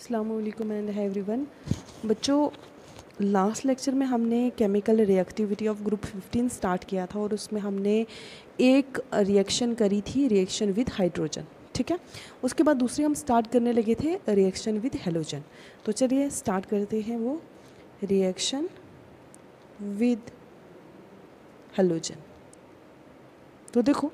अस्सलामुअलैकुम and hi everyone. बच्चों, last lecture में हमने chemical reactivity of group 15 start किया था और उसमें हमने एक रिएक्शन करी थी, रिएक्शन विद हाइड्रोजन। ठीक है, उसके बाद दूसरी हम स्टार्ट करने लगे थे रिएक्शन विद हेलोजन। तो चलिए स्टार्ट करते हैं वो रिएक्शन विद हेलोजन। तो देखो,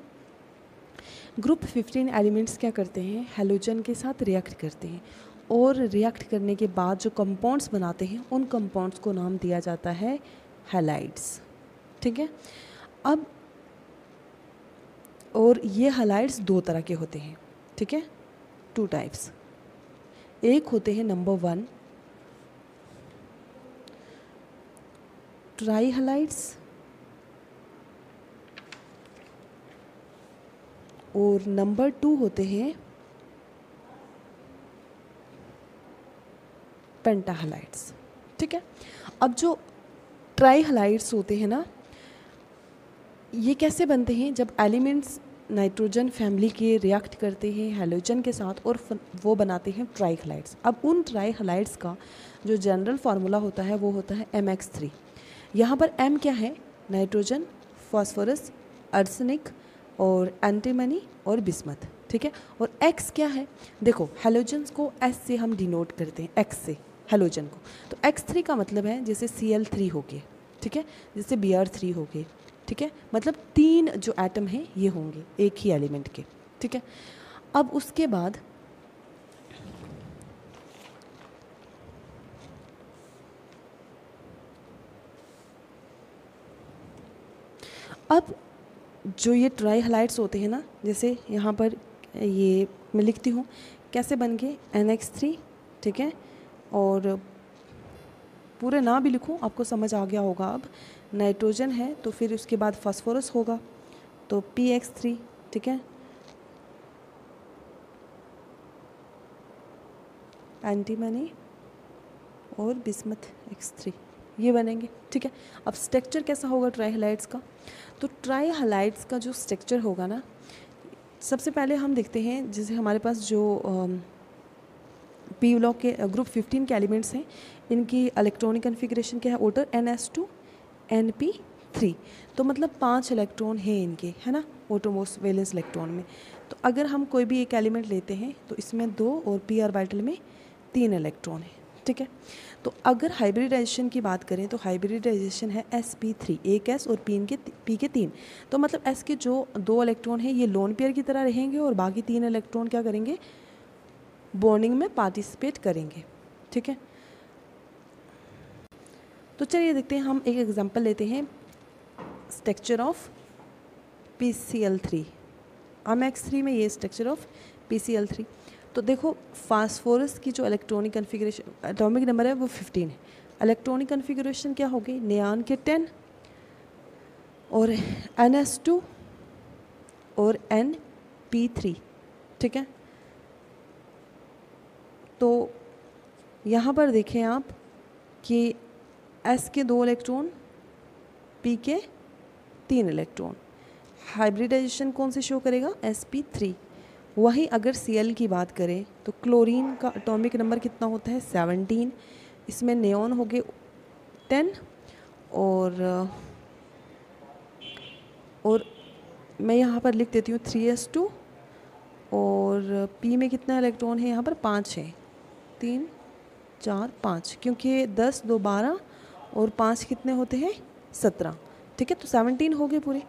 ग्रुप 15 एलिमेंट्स क्या करते हैं, हेलोजन के साथ रिएक्ट करते हैं और रिएक्ट करने के बाद जो कंपाउंड्स बनाते हैं उन कंपाउंड्स को नाम दिया जाता है हैलाइड्स। ठीक है, अब और ये हैलाइड्स दो तरह के होते हैं। ठीक है, टू टाइप्स। एक होते हैं नंबर 1 ट्राई हैलाइड्स और नंबर 2 होते हैं पेंटा हैलाइड्स। ठीक है, अब जो ट्राई हैलाइड्स होते हैं ना, ये कैसे बनते हैं, जब एलिमेंट्स नाइट्रोजन फैमिली के रिएक्ट करते हैं हैलोजन के साथ और वो बनाते हैं ट्राई हैलाइड्स। अब उन ट्राई हैलाइड्स का जो जनरल फार्मूला होता है वो होता है MX3। यहाँ पर M क्या है, नाइट्रोजन, फास्फोरस, आर्सेनिक और एंटीमनी और बिस्मथ। ठीक है, और X क्या है, देखो हैलोजन्स को S से हम डिनोट करते हैं, X से हैलोजन को। तो X3 का मतलब है जैसे Cl3 हो गए, ठीक है, जैसे Br3 हो गए। ठीक है, मतलब 3 जो एटम हैं ये होंगे एक ही एलिमेंट के। ठीक है, अब उसके बाद अब जो ये ट्राई हैलाइड्स होते हैं ना, जैसे यहाँ पर ये मैं लिखती हूँ कैसे बन गए, NX3। ठीक है, और पूरे ना भी लिखूँ आपको समझ आ गया होगा। अब नाइट्रोजन है तो फिर उसके बाद फास्फोरस होगा तो PX3। ठीक है, एंटीमनी और बिस्मथ X3 ये बनेंगे। ठीक है, अब स्ट्रक्चर कैसा होगा ट्राई हैलाइड्स का, तो ट्राई हैलाइड्स का जो स्ट्रक्चर होगा ना, सबसे पहले हम देखते हैं जैसे हमारे पास जो P ब्लॉक के ग्रुप 15 के एलिमेंट्स हैं, इनकी इलेक्ट्रॉनिक कन्फिग्रेशन क्या है, ऑर्डर NS2 NP3। तो मतलब 5 इलेक्ट्रॉन हैं इनके, है ना, ऑटोमोस्ट वैलेंस इलेक्ट्रॉन में। तो अगर हम कोई भी एक एलिमेंट लेते हैं तो इसमें 2 और p ऑर्बिटल में 3 इलेक्ट्रॉन है। ठीक है, तो अगर हाइब्रिडाइजेशन की बात करें तो हाइब्रिडाइजेशन है sp3, एक s और p के 3। तो मतलब s के जो 2 इलेक्ट्रॉन हैं ये लोन पेयर की तरह रहेंगे और बाकी 3 इलेक्ट्रॉन क्या करेंगे, बॉन्डिंग में पार्टिसिपेट करेंगे। ठीक है, तो चलिए देखते हैं, हम एक एग्जांपल लेते हैं स्ट्रक्चर ऑफ PCl3। MX3 में ये स्ट्रक्चर ऑफ PCl3। तो देखो, फास्फोरस की जो इलेक्ट्रॉनिक कन्फिग्रेशन एटॉमिक नंबर है वो 15 है। इलेक्ट्रॉनिक कन्फिग्रेशन क्या होगी, नियान के 10 और NS2 और NP3। ठीक है, तो यहाँ पर देखें आप कि S के 2 इलेक्ट्रॉन, P के 3 इलेक्ट्रॉन। हाइब्रिडाइजेशन कौन से शो करेगा, sp3। वहीं अगर Cl की बात करें तो क्लोरीन का एटॉमिक नंबर कितना होता है, 17। इसमें नियॉन हो गए 10 और मैं यहाँ पर लिख देती हूँ 3s2 और P में कितना इलेक्ट्रॉन है, यहाँ पर 5 है, 3 4 5, क्योंकि 10 2 12 और 5 कितने होते हैं, 17। ठीक है, तो 17 हो गए पूरे।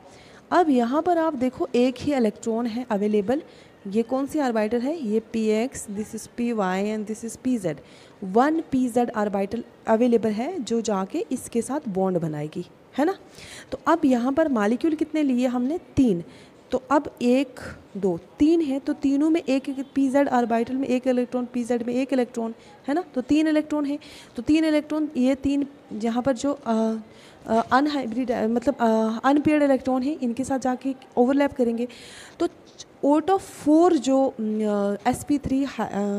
अब यहाँ पर आप देखो एक ही इलेक्ट्रॉन है अवेलेबल, ये कौन सी ऑर्बिटल है, ये px, this is py and this is pz। 1 pz orbital available है जो जाके इसके साथ बॉन्ड बनाएगी, है ना। तो अब यहाँ पर मॉलिक्यूल कितने लिए हमने, 3। तो अब 1 2 3 है, तो तीनों में एक एक pz ऑर्बिटल में एक इलेक्ट्रॉन, pz में एक इलेक्ट्रॉन, है ना, तो 3 इलेक्ट्रॉन है। तो 3 इलेक्ट्रॉन, ये 3 यहाँ पर जो अनहाइब्रिड मतलब अनपेयर्ड इलेक्ट्रॉन है इनके साथ जाके ओवरलैप करेंगे। तो आउट ऑफ 4 जो sp3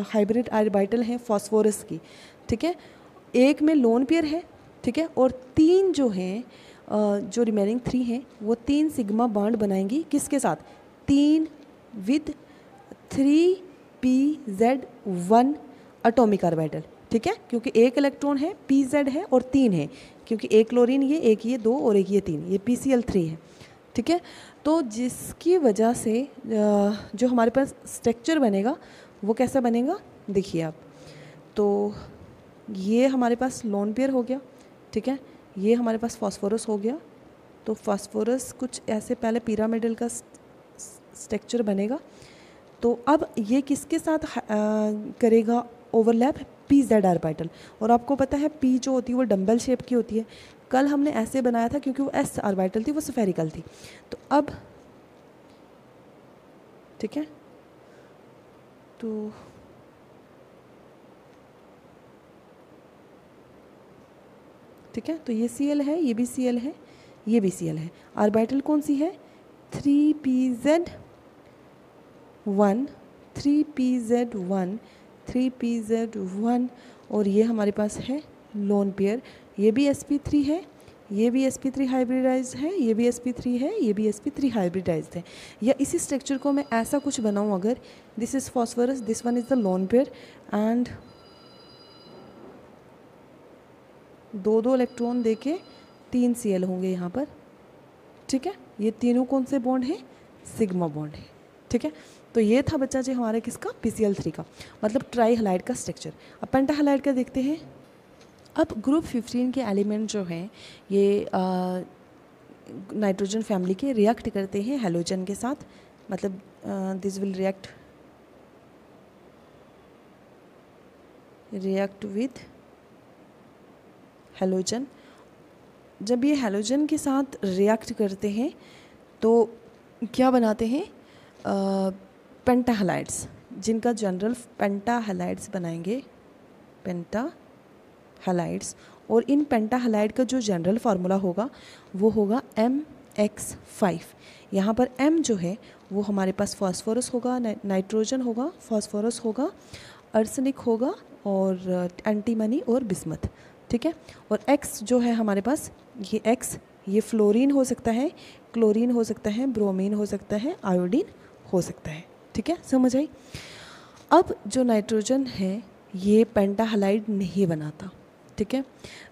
हाइब्रिड ऑर्बिटल हैं फास्फोरस की, ठीक है, एक में लोन पेयर है। ठीक है, और 3 जो हैं जो रिमेनिंग 3 हैं वो 3 सिग्मा बॉन्ड बनाएंगी किसके साथ, 3 विद 3pz1 एटॉमिक ऑर्बिटल, ठीक है, क्योंकि एक इलेक्ट्रॉन है pz है और 3 है, क्योंकि एक क्लोरीन ये, एक ये 2 और एक ये 3, ये PCl3 है, ठीक है। तो जिसकी वजह से जो हमारे पास स्ट्रक्चर बनेगा वो कैसा बनेगा, देखिए आप, तो ये हमारे पास लोन पेयर हो गया, ठीक है, ये हमारे पास फास्फोरस हो गया। तो फास्फोरस कुछ ऐसे पहले पिरामिडल का स्ट्रक्चर बनेगा। तो अब ये किसके साथ करेगा ओवरलैप, PZ ऑर्बिटल। और आपको पता है P जो होती है वो डंबल शेप की होती है। कल हमने ऐसे बनाया था क्योंकि वो S ऑर्बिटल थी, वो स्फेरिकल थी। तो अब ठीक है, तो ठीक है, तो ये Cl है, ये भी Cl है, ये भी Cl है। ऑर्बिटल कौन सी है, 3pz1, 3pz1, 3pz1, और ये हमारे पास है लोन पेयर, ये भी sp3 है, ये भी sp3 हाइब्रिडाइज्ड है, ये भी sp3 है, ये भी sp3 हाइब्रिडाइज्ड है। या इसी स्ट्रक्चर को मैं ऐसा कुछ बनाऊँ, अगर this is phosphorus, this one is the lone pair, and 2 electron देके 3 Cl होंगे यहाँ पर, ठीक है। ये तीनों कौन से बॉन्ड हैं, सिग्मा बॉन्ड है, ठीक है। तो ये था बच्चा जी हमारे किसका, PCl3 का, मतलब ट्राई हैलाइड का स्ट्रक्चर। अब पेंटा हैलाइड का देखते हैं। अब ग्रुप 15 के एलिमेंट जो हैं ये नाइट्रोजन फैमिली के रिएक्ट करते हैं हेलोजन के साथ, मतलब this will react with halogen. जब ये हेलोजन के साथ रिएक्ट करते हैं तो क्या बनाते हैं, पेंटा हैलाइड्स, जिनका जनरल पेंटा हैलाइड्स बनाएंगे, पेंटा हैलाइड्स। और इन पेंटा हैलाइड का जो जनरल फार्मूला होगा वो होगा MX5। यहाँ पर M जो है वो हमारे पास फास्फोरस होगा, नाइट्रोजन होगा, फास्फोरस होगा, अर्सेनिक होगा, और एंटीमनी और बिस्मथ, ठीक है। और X जो है हमारे पास, ये X, ये फ्लोरीन हो सकता है, क्लोरीन हो सकता है, ब्रोमीन हो सकता है, आयोडीन हो सकता है, ठीक है, समझ आई। अब जो नाइट्रोजन है ये पेंटा हैलाइड नहीं बनाता, ठीक है।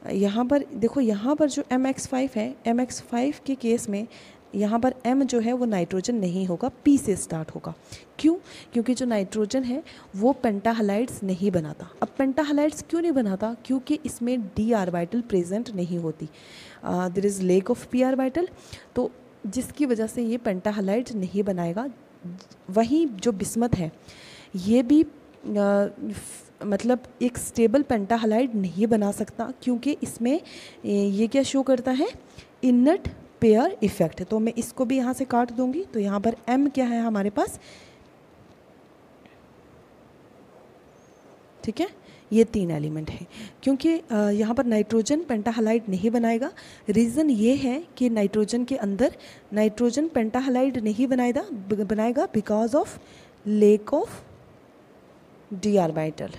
यहाँ पर देखो, यहाँ पर जो MX5 है, MX5 के केस में यहाँ पर M जो है वो नाइट्रोजन नहीं होगा, P से स्टार्ट होगा। क्यों, क्योंकि जो नाइट्रोजन है वो पेंटा हैलाइड्स नहीं बनाता। अब पेंटा हैलाइड्स क्यों नहीं बनाता, क्योंकि इसमें D ऑर्बिटल प्रेजेंट नहीं होती, there is lack of P orbital, तो जिसकी वजह से ये पेंटा हैलाइड नहीं बनाएगा। वहीं जो बिस्मथ है ये भी मतलब एक स्टेबल पेंटा हैलाइड नहीं बना सकता, क्योंकि इसमें ये क्या शो करता है, इनट पेयर इफेक्ट। तो मैं इसको भी यहाँ से काट दूंगी, तो यहाँ पर M क्या है हमारे पास, ठीक है, ये 3 एलिमेंट है। क्योंकि यहाँ पर नाइट्रोजन पेंटा हैलाइड नहीं बनाएगा, रीज़न ये है कि नाइट्रोजन के अंदर नाइट्रोजन पेंटा हैलाइड नहीं बनाएगा because of lack of D orbital,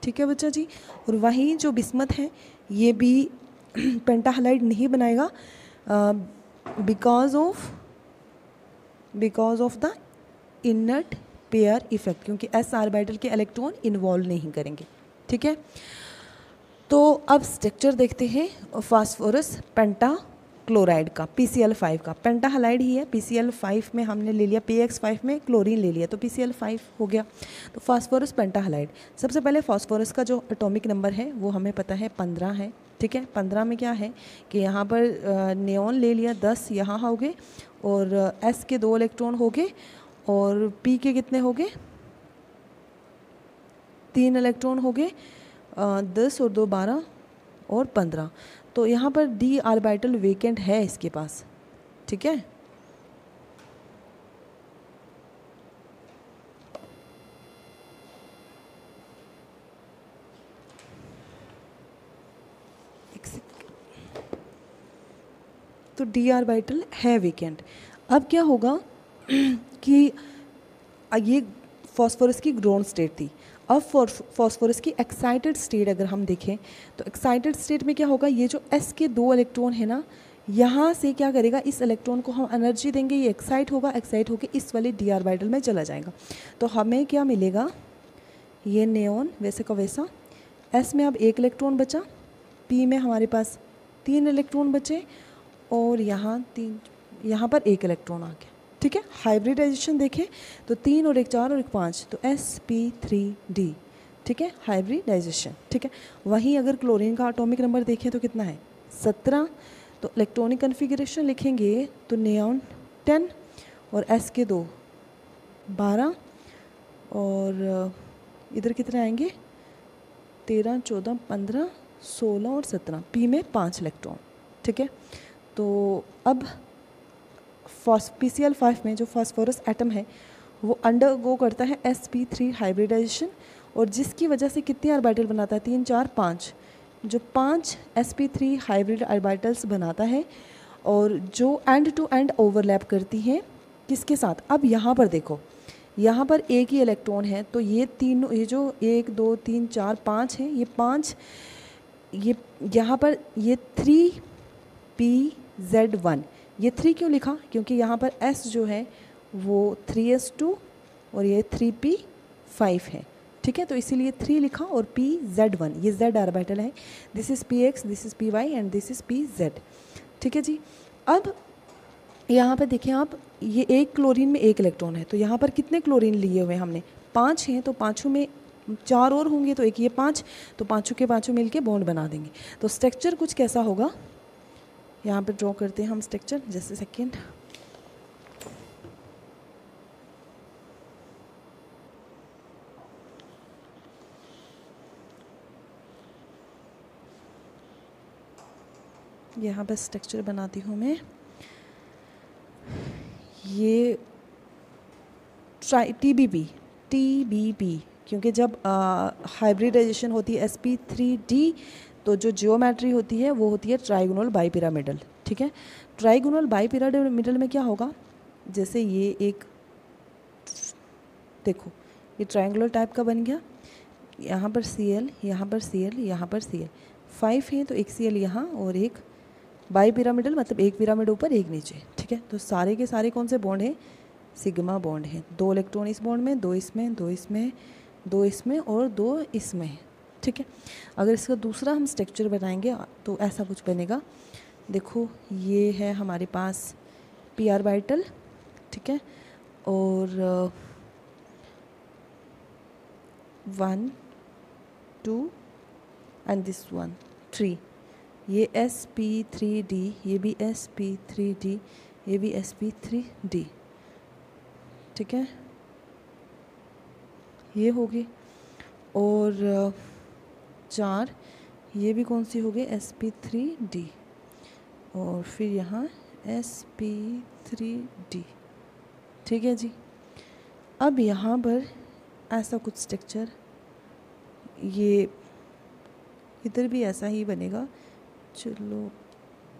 ठीक है बच्चा जी। और वहीं जो बिस्मथ है ये भी पेंटा हैलाइड नहीं बनाएगा because of the inert pair effect, क्योंकि S ऑर्बिटल के इलेक्ट्रॉन इन्वॉल्व नहीं करेंगे, ठीक है। तो अब स्ट्रक्चर देखते हैं फास्फोरस पेंटा क्लोराइड का, PCl5 का, पेंटा हैलाइड ही है, PCl5 में हमने ले लिया, PX5 में क्लोरीन ले लिया, तो PCl5 हो गया। तो फास्फोरस पेंटा हैलाइड, सबसे पहले फास्फोरस का जो एटॉमिक नंबर है वो हमें पता है 15 है, ठीक है। 15 में क्या है कि यहाँ पर नियॉन ले लिया, 10 यहाँ हो गए, और S के 2 इलेक्ट्रॉन हो गए, और P के कितने हो गए, 3 इलेक्ट्रॉन हो गए, 10 और 2 12 और 15। तो यहाँ पर D ऑर्बिटल वेकेंट है इसके पास, ठीक है। तो D ऑर्बिटल है वेकेंट। अब क्या होगा कि ये फास्फोरस की ग्राउंड स्टेट थी। अब फास्फोरस की एक्साइटेड स्टेट अगर हम देखें तो एक्साइटेड स्टेट में क्या होगा, ये जो S के 2 इलेक्ट्रॉन है ना, यहाँ से क्या करेगा, इस इलेक्ट्रॉन को हम एनर्जी देंगे, ये एक्साइट होगा, एक्साइट होकर इस वाले D ऑर्बिटल में चला जाएगा। तो हमें क्या मिलेगा, ये नियॉन वैसे का वैसा। S में अब 1 इलेक्ट्रॉन बचा, P में हमारे पास 3 इलेक्ट्रॉन बचे और यहाँ पर 1 इलेक्ट्रॉन आ गया। ठीक है, हाइब्रिडाइजेशन देखें तो 3 और 1 4 और 1 5, तो sp3d। ठीक है, हाइब्रिडाइजेशन। ठीक है, वहीं अगर क्लोरीन का एटॉमिक नंबर देखें तो कितना है 17। तो इलेक्ट्रॉनिक कन्फिग्रेशन लिखेंगे तो नियॉन 10 और S के 2 12 और इधर कितने आएंगे 13 14 15 16 और 17, P में 5 इलेक्ट्रॉन। ठीक है, तो अब PCl5 में जो फास्फोरस एटम है वो अंडरगो करता है sp3 हाइब्रिडाइजेशन, और जिसकी वजह से कितने ऑर्बिटल बनाता है 3 4 5, जो 5 sp3 हाइब्रिड ऑर्बिटल्स बनाता है और जो एंड टू एंड ओवरलैप करती हैं किसके साथ। अब यहाँ पर देखो, यहाँ पर एक ही इलेक्ट्रॉन है, तो ये तीनों, ये जो 1 2 3 4 5 हैं, ये 5, ये यहाँ पर ये 3pz1, ये 3 क्यों लिखा, क्योंकि यहाँ पर S जो है वो 3s2 और ये 3p5 है। ठीक है, तो इसीलिए 3 लिखा और pz1, ये z ऑर्बिटल है, this is px, this is py and this is pz। ठीक है जी, अब यहाँ पर देखिए आप, ये एक क्लोरीन में 1 इलेक्ट्रॉन है, तो यहाँ पर कितने क्लोरीन लिए हुए हमने 5 हैं, तो 5 में 4 और होंगे, तो एक ये 5, तो 5 के 5 मिलके बॉन्ड बना देंगे। तो स्ट्रक्चर कुछ कैसा होगा, यहाँ पर ड्रॉ करते हैं हम स्ट्रक्चर, जैसे सेकेंड। यहाँ पर स्ट्रक्चर बनाती हूँ मैं, ये TBP, क्योंकि जब हाइब्रिडाइजेशन होती है sp3d, तो जो जियोमेट्री होती है वो होती है ट्राइगोनल बाइपिरामिडल। ठीक है, ट्राइगोनल बाइपिरामिडल में क्या होगा, जैसे ये एक, देखो ये ट्रायंगुलर टाइप का बन गया, यहाँ पर Cl, यहाँ पर Cl, यहाँ पर Cl, 5 है तो एक Cl यहाँ और एक बाइपिरामिडल, मतलब एक पिरामिड ऊपर एक नीचे। ठीक है, तो सारे के सारे कौन से बॉन्ड हैं, सिग्मा बॉन्ड है, 2 इलेक्ट्रॉन इस बॉन्ड में, 2 इसमें, 2 इसमें, 2 इसमें और 2 इसमें। ठीक है, अगर इसका दूसरा हम स्ट्रक्चर बनाएंगे तो ऐसा कुछ बनेगा, देखो ये है हमारे पास p ऑर्बिटल। ठीक है, और 1 2 एंड दिस 1 3, ये sp3d, ये भी sp3d, ये भी sp3d। ठीक है, ये होगी, और 4, ये भी कौन सी होगी sp3d, और फिर यहाँ sp3d। ठीक है जी, अब यहाँ पर ऐसा कुछ स्ट्रक्चर, ये इधर भी ऐसा ही बनेगा, चलो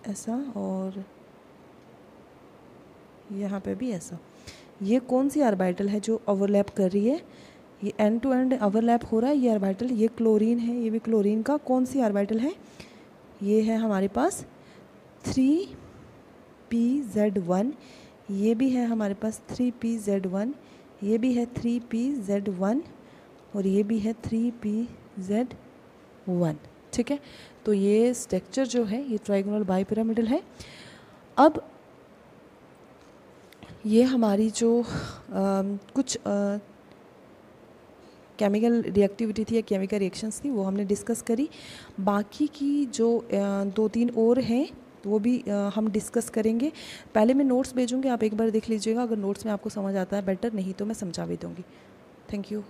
ऐसा, और यहाँ पे भी ऐसा। ये कौन सी ऑर्बिटल है जो ओवरलैप कर रही है, ये एंड टू एंड ओवरलैप हो रहा है ये ऑर्बिटल, ये क्लोरीन है, ये भी क्लोरीन का कौन सी ऑर्बिटल है, ये है हमारे पास 3pz1, ये भी है हमारे पास 3pz1, ये भी है 3pz1 और ये भी है 3pz1। ठीक है, तो ये स्ट्रक्चर जो है ये ट्राइगोनल बाइपिरामिडल है। अब ये हमारी जो कुछ केमिकल रिएक्टिविटी थी या केमिकल रिएक्शंस थी वो हमने डिस्कस करी, बाकी की जो 2-3 और हैं तो वो भी हम डिस्कस करेंगे। पहले मैं नोट्स भेजूँगी, आप एक बार देख लीजिएगा, अगर नोट्स में आपको समझ आता है बेटर, नहीं तो मैं समझा भी दूँगी। Thank you.